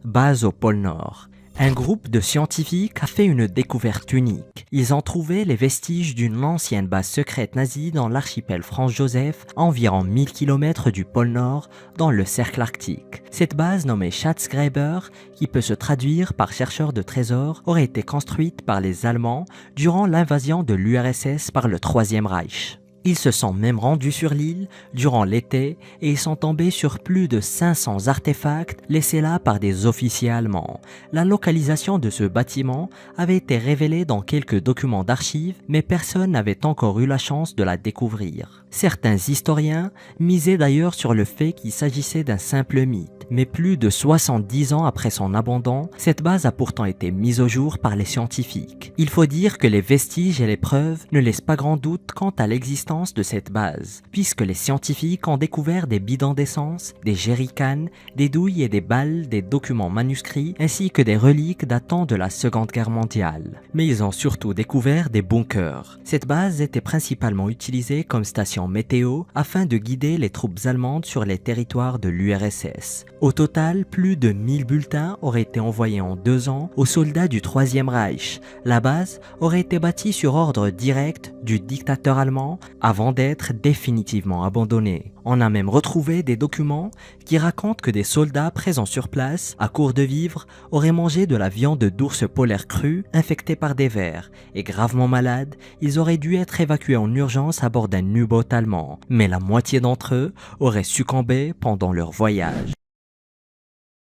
Base au pôle Nord. Un groupe de scientifiques a fait une découverte unique. Ils ont trouvé les vestiges d'une ancienne base secrète nazie dans l'archipel Franz-Joseph, à environ 1000 km du pôle Nord, dans le cercle arctique. Cette base nommée Schatzgräber, qui peut se traduire par chercheur de trésors, aurait été construite par les Allemands durant l'invasion de l'URSS par le Troisième Reich. Ils se sont même rendus sur l'île durant l'été et ils sont tombés sur plus de 500 artefacts laissés là par des officiers allemands. La localisation de ce bâtiment avait été révélée dans quelques documents d'archives, mais personne n'avait encore eu la chance de la découvrir. Certains historiens misaient d'ailleurs sur le fait qu'il s'agissait d'un simple mythe. Mais plus de 70 ans après son abandon, cette base a pourtant été mise au jour par les scientifiques. Il faut dire que les vestiges et les preuves ne laissent pas grand doute quant à l'existence de cette base, puisque les scientifiques ont découvert des bidons d'essence, des jerrycans, des douilles et des balles, des documents manuscrits, ainsi que des reliques datant de la Seconde Guerre mondiale. Mais ils ont surtout découvert des bunkers. Cette base était principalement utilisée comme station météo afin de guider les troupes allemandes sur les territoires de l'URSS. Au total, plus de 1000 bulletins auraient été envoyés en 2 ans aux soldats du Troisième Reich. La base aurait été bâtie sur ordre direct du dictateur allemand avant d'être définitivement abandonnée. On a même retrouvé des documents qui racontent que des soldats présents sur place, à court de vivres, auraient mangé de la viande d'ours polaire crue infectée par des vers, et gravement malades, ils auraient dû être évacués en urgence à bord d'un U-boat allemand. Mais la moitié d'entre eux auraient succombé pendant leur voyage.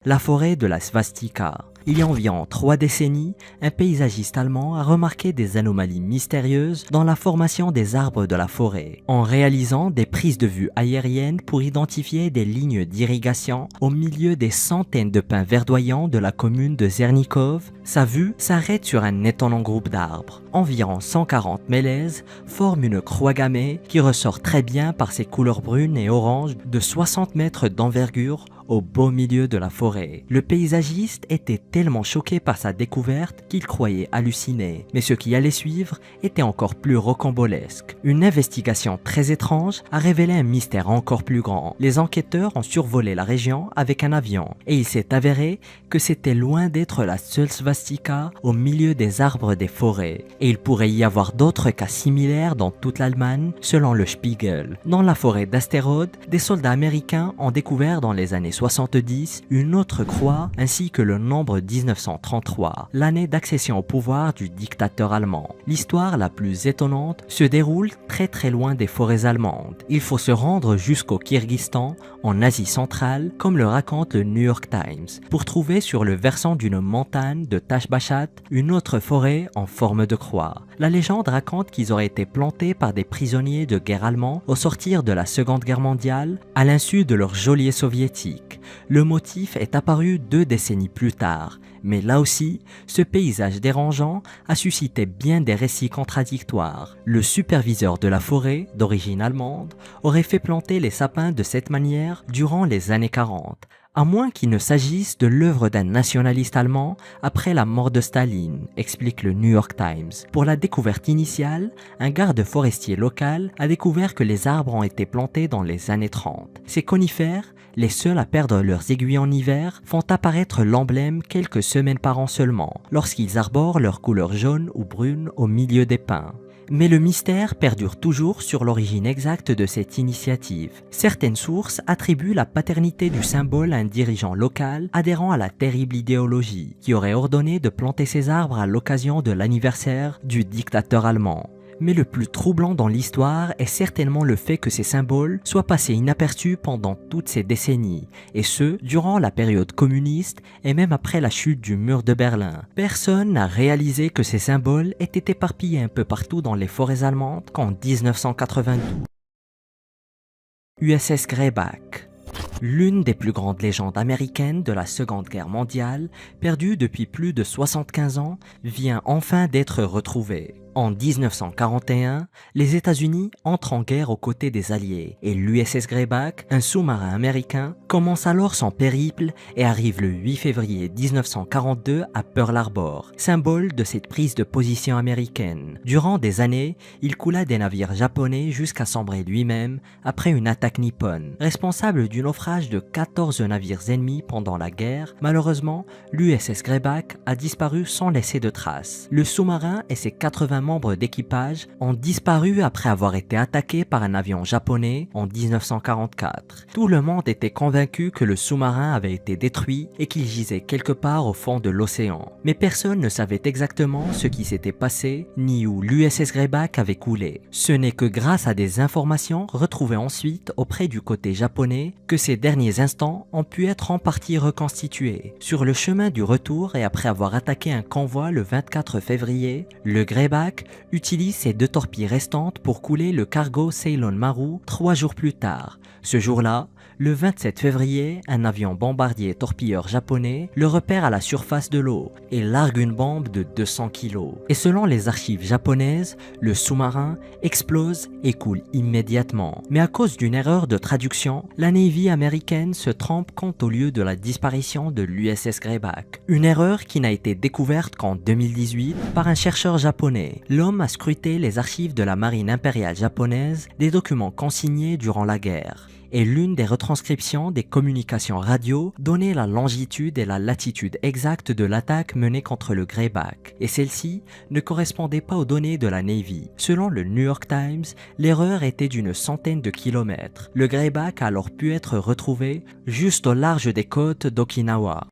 La forêt de la Svastika. Il y a environ 3 décennies, un paysagiste allemand a remarqué des anomalies mystérieuses dans la formation des arbres de la forêt. En réalisant des prises de vue aériennes pour identifier des lignes d'irrigation au milieu des centaines de pins verdoyants de la commune de Zernikov, sa vue s'arrête sur un étonnant groupe d'arbres. Environ 140 mélèzes forment une croix gammée qui ressort très bien par ses couleurs brunes et oranges de 60 mètres d'envergure au beau milieu de la forêt. Le paysagiste était tellement choqué par sa découverte qu'il croyait halluciner. Mais ce qui allait suivre était encore plus rocambolesque. Une investigation très étrange a révélé un mystère encore plus grand. Les enquêteurs ont survolé la région avec un avion et il s'est avéré que c'était loin d'être la seule svastika au milieu des arbres des forêts. Et il pourrait y avoir d'autres cas similaires dans toute l'Allemagne, selon le Spiegel. Dans la forêt d'Asterode, des soldats américains ont découvert dans les années 70 une autre croix ainsi que le nombre 1933, l'année d'accession au pouvoir du dictateur allemand. L'histoire la plus étonnante se déroule très loin des forêts allemandes. Il faut se rendre jusqu'au Kyrgyzstan, en Asie centrale, comme le raconte le New York Times, pour trouver sur le versant d'une montagne de Tashbashat une autre forêt en forme de croix. La légende raconte qu'ils auraient été plantés par des prisonniers de guerre allemands au sortir de la Seconde Guerre mondiale, à l'insu de leurs geôliers soviétiques. Le motif est apparu 2 décennies plus tard, mais là aussi, ce paysage dérangeant a suscité bien des récits contradictoires. Le superviseur de la forêt, d'origine allemande, aurait fait planter les sapins de cette manière durant les années 40, à moins qu'il ne s'agisse de l'œuvre d'un nationaliste allemand après la mort de Staline, explique le New York Times. Pour la découverte initiale, un garde forestier local a découvert que les arbres ont été plantés dans les années 30. Ces conifères, les seuls à perdre leurs aiguilles en hiver, font apparaître l'emblème quelques semaines par an seulement, lorsqu'ils arborent leur couleur jaune ou brune au milieu des pins. Mais le mystère perdure toujours sur l'origine exacte de cette initiative. Certaines sources attribuent la paternité du symbole à un dirigeant local adhérent à la terrible idéologie, qui aurait ordonné de planter ces arbres à l'occasion de l'anniversaire du dictateur allemand. Mais le plus troublant dans l'histoire est certainement le fait que ces symboles soient passés inaperçus pendant toutes ces décennies, et ce, durant la période communiste et même après la chute du mur de Berlin. Personne n'a réalisé que ces symboles étaient éparpillés un peu partout dans les forêts allemandes qu'en 1992. USS Greyback. L'une des plus grandes légendes américaines de la Seconde Guerre mondiale, perdue depuis plus de 75 ans, vient enfin d'être retrouvée. En 1941, les États-Unis entrent en guerre aux côtés des Alliés et l'USS Greyback, un sous-marin américain, commence alors son périple et arrive le 8 février 1942 à Pearl Harbor, symbole de cette prise de position américaine. Durant des années, il coula des navires japonais jusqu'à sombrer lui-même après une attaque nippone. Responsable du naufrage de 14 navires ennemis pendant la guerre, malheureusement, l'USS Greyback a disparu sans laisser de traces. Le sous-marin et ses 80 membres d'équipage ont disparu après avoir été attaqués par un avion japonais en 1944. Tout le monde était convaincu que le sous-marin avait été détruit et qu'il gisait quelque part au fond de l'océan. Mais personne ne savait exactement ce qui s'était passé ni où l'USS Greyback avait coulé. Ce n'est que grâce à des informations retrouvées ensuite auprès du côté japonais que ces derniers instants ont pu être en partie reconstitués. Sur le chemin du retour et après avoir attaqué un convoi le 24 février, le Greyback utilise ses 2 torpilles restantes pour couler le cargo Ceylon Maru 3 jours plus tard. Ce jour-là, le 27 février, un avion bombardier torpilleur japonais le repère à la surface de l'eau et largue une bombe de 200 kg. Et selon les archives japonaises, le sous-marin explose et coule immédiatement. Mais à cause d'une erreur de traduction, la Navy américaine se trompe quant au lieu de la disparition de l'USS Greyback. Une erreur qui n'a été découverte qu'en 2018 par un chercheur japonais. L'homme a scruté les archives de la marine impériale japonaise, des documents consignés durant la guerre. Et l'une des retranscriptions des communications radio donnait la longitude et la latitude exacte de l'attaque menée contre le Greyback, et celle-ci ne correspondait pas aux données de la Navy. Selon le New York Times, l'erreur était d'une centaine de kilomètres. Le Greyback a alors pu être retrouvé juste au large des côtes d'Okinawa.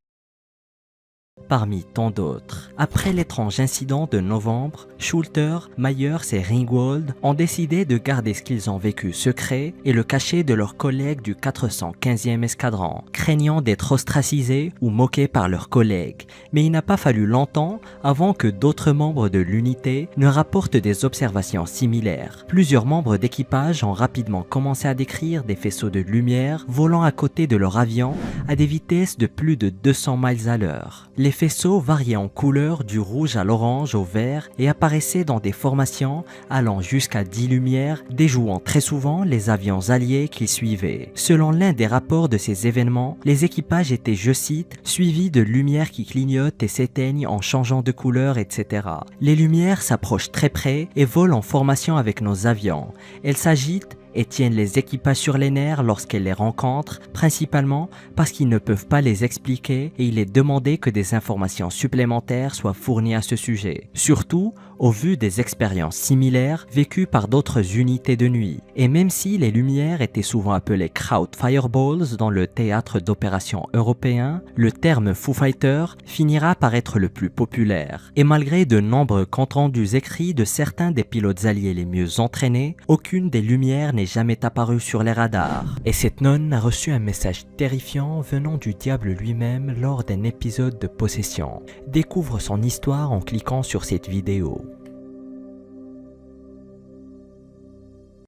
Parmi tant d'autres. Après l'étrange incident de novembre, Schulter, Myers et Ringwald ont décidé de garder ce qu'ils ont vécu secret et le cacher de leurs collègues du 415e escadron, craignant d'être ostracisés ou moqués par leurs collègues. Mais il n'a pas fallu longtemps avant que d'autres membres de l'unité ne rapportent des observations similaires. Plusieurs membres d'équipage ont rapidement commencé à décrire des faisceaux de lumière volant à côté de leur avion à des vitesses de plus de 200 miles à l'heure. Les faisceaux variaient en couleur du rouge à l'orange au vert et apparaissaient dans des formations allant jusqu'à 10 lumières, déjouant très souvent les avions alliés qu'ils suivaient. Selon l'un des rapports de ces événements, les équipages étaient, je cite, suivis de lumières qui clignotent et s'éteignent en changeant de couleur, etc. Les lumières s'approchent très près et volent en formation avec nos avions. Elles s'agitent et tiennent les équipages sur les nerfs lorsqu'elles les rencontrent, principalement parce qu'ils ne peuvent pas les expliquer et il est demandé que des informations supplémentaires soient fournies à ce sujet. Surtout, au vu des expériences similaires vécues par d'autres unités de nuit. Et même si les lumières étaient souvent appelées Crowd Fireballs dans le théâtre d'opérations européen, le terme Foo Fighter finira par être le plus populaire. Et malgré de nombreux comptes rendus écrits de certains des pilotes alliés les mieux entraînés, aucune des lumières n'est jamais apparue sur les radars. Et cette nonne a reçu un message terrifiant venant du diable lui-même lors d'un épisode de possession. Découvre son histoire en cliquant sur cette vidéo.